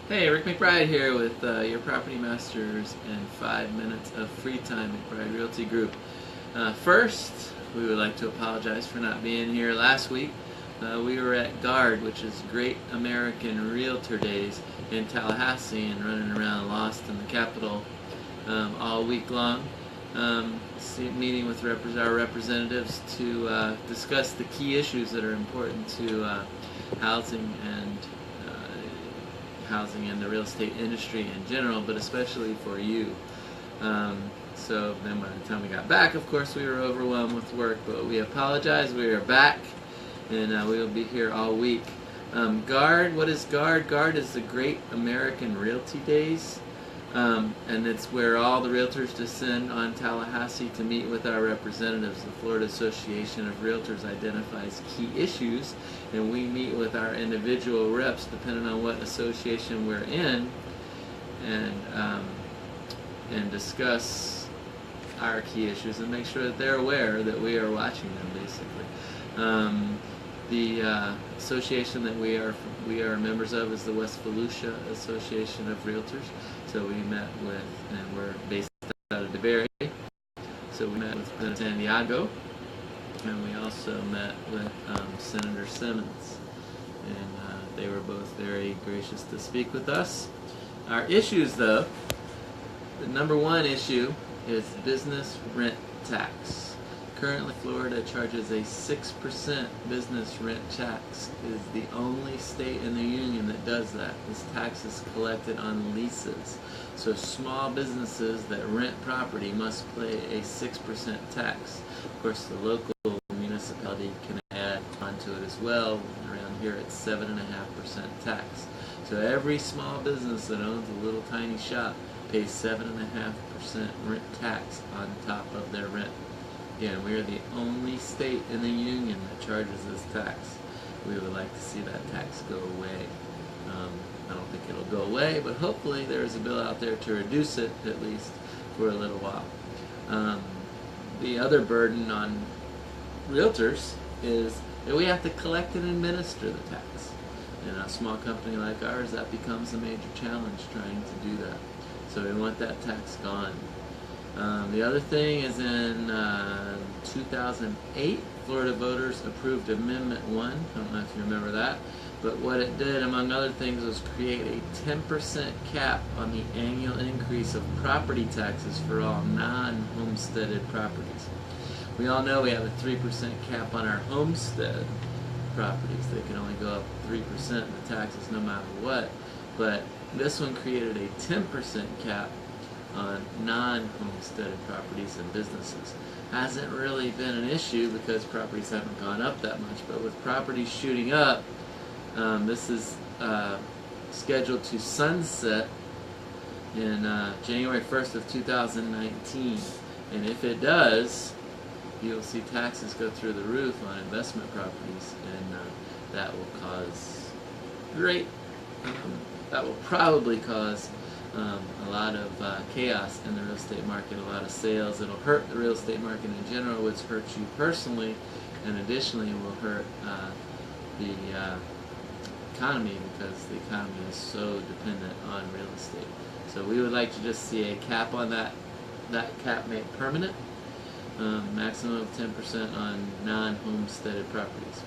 Hey, Rick McBride here with your Property Masters and 5 minutes of free time McBride Realty Group. First, we would like to apologize for not being here last week. We were at GARD, which is Great American Realtor Days in Tallahassee, and running around lost in the capital all week long, meeting with our representatives to discuss the key issues that are important to housing and the real estate industry in general, but especially for you. So then by the time we got back, of course, we were overwhelmed with work, but we apologize. We are back, and we will be here all week. GARD, what is GARD? GARD is the Great American Realty Days, and it's where all the realtors descend on Tallahassee to meet with our representatives. The Florida Association of Realtors identifies key issues, and we meet with our individual reps depending on what association we're in, and discuss our key issues and make sure that they're aware that we are watching them, basically. The association that we are members of is the West Florida Association of Realtors. So we met with, and we're based out of DeBerry. So we met with Representative Santiago, and we also met with Senator Simmons, and they were both very gracious to speak with us. Our issues, though, the number one issue is business rent tax. Currently, Florida charges a 6% business rent tax. It is the only state in the union that does that. This tax is collected on leases. So small businesses that rent property must pay a 6% tax. Of course, the local municipality can add onto it as well. Around here, it's 7.5% tax. So every small business that owns a little tiny shop pays 7.5% rent tax on top of their rent. Again, we are the only state in the union that charges this tax. We would like to see that tax go away. I don't think it'll go away, but hopefully there is a bill out there to reduce it, at least for a little while. The other burden on realtors is that we have to collect and administer the tax. In a small company like ours, that becomes a major challenge trying to do that. So we want that tax gone. The other thing is in 2008, Florida voters approved Amendment 1. I don't know if you remember that. But what it did, among other things, was create a 10% cap on the annual increase of property taxes for all non-homesteaded properties. We all know we have a 3% cap on our homestead properties. They can only go up 3% in the taxes no matter what. But this one created a 10% cap on non-homesteaded properties and businesses. Hasn't really been an issue because properties haven't gone up that much, but with properties shooting up, this is scheduled to sunset in January 1st of 2019, and if it does, you'll see taxes go through the roof on investment properties, and that will cause that will probably cause a lot of chaos in the real estate market, a lot of sales. It'll hurt the real estate market in general, which hurts you personally, and additionally will hurt the economy, because the economy is so dependent on real estate. So we would like to just see a cap on that cap made permanent, maximum of 10% on non-homesteaded properties.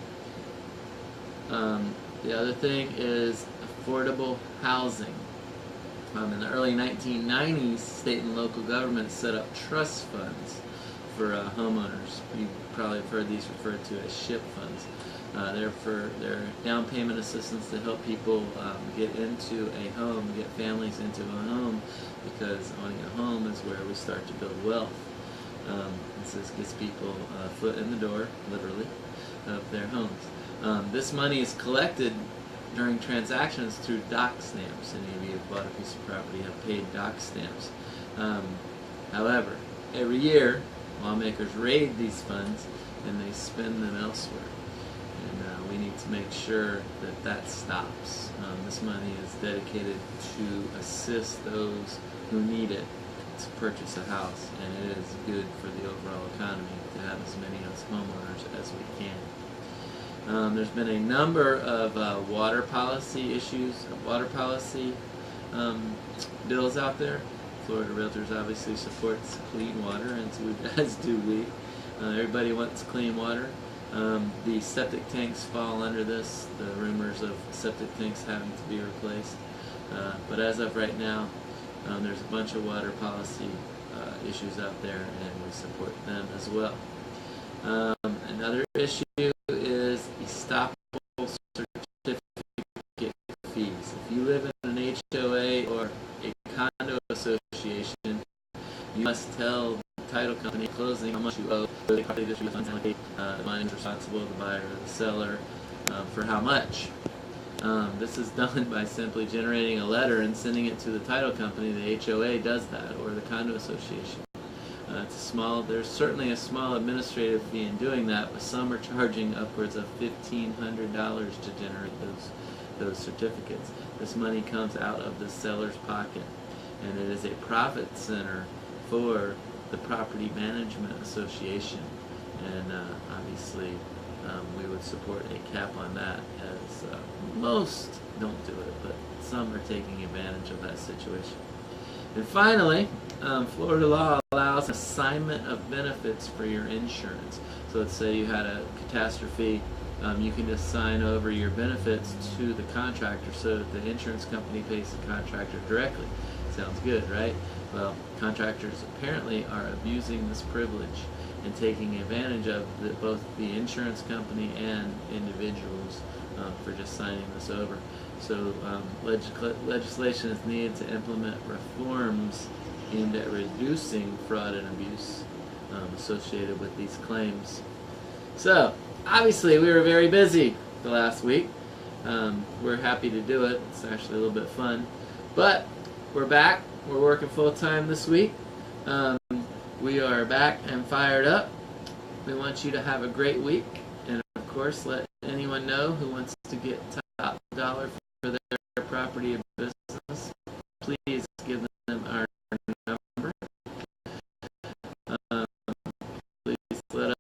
The other thing is affordable housing. In the early 1990s, state and local governments set up trust funds for homeowners. You probably have heard these referred to as SHIP funds. They're down payment assistance to help people get into a home, get families into a home, because owning a home is where we start to build wealth. This gets people a foot in the door, literally, of their homes. This money is collected during transactions through dock stamps. Any of you have bought a piece of property have paid dock stamps. However, every year, lawmakers raid these funds and they spend them elsewhere. And we need to make sure that that stops. This money is dedicated to assist those who need it to purchase a house, and it is good for the overall economy to have as many homeowners as we can. There's been a number of water policy issues, water policy bills out there. Florida Realtors obviously supports clean water, and so as do we. Everybody wants clean water. The septic tanks fall under this, the rumors of septic tanks having to be replaced. But as of right now, there's a bunch of water policy issues out there, and we support them as well. Another issue is estoppel certificate fees. If you live in an HOA or a condo association, you must tell the title company at closing how much you owe. The money is responsible, the buyer or the seller, for how much. This is done by simply generating a letter and sending it to the title company. The HOA does that, or the condo association. It's small. There's certainly a small administrative fee in doing that, but some are charging upwards of $1,500 to generate those certificates. This money comes out of the seller's pocket, and it is a profit center for the Property Management Association. And obviously, we would support a cap on that, as most don't do it, but some are taking advantage of that situation. And finally, Florida law allows assignment of benefits for your insurance. So let's say you had a catastrophe, you can just sign over your benefits to the contractor so that the insurance company pays the contractor directly. Sounds good, right? Well, contractors apparently are abusing this privilege and taking advantage of both the insurance company and individuals for just signing this over. So legislation is needed to implement reforms aimed at reducing fraud and abuse associated with these claims. So obviously we were very busy the last week. We're happy to do it. It's actually a little bit fun. But we're back. We're working full time this week. We are back and fired up. We want you to have a great week. And of course, let anyone know who wants to get top dollar for their property or business. Please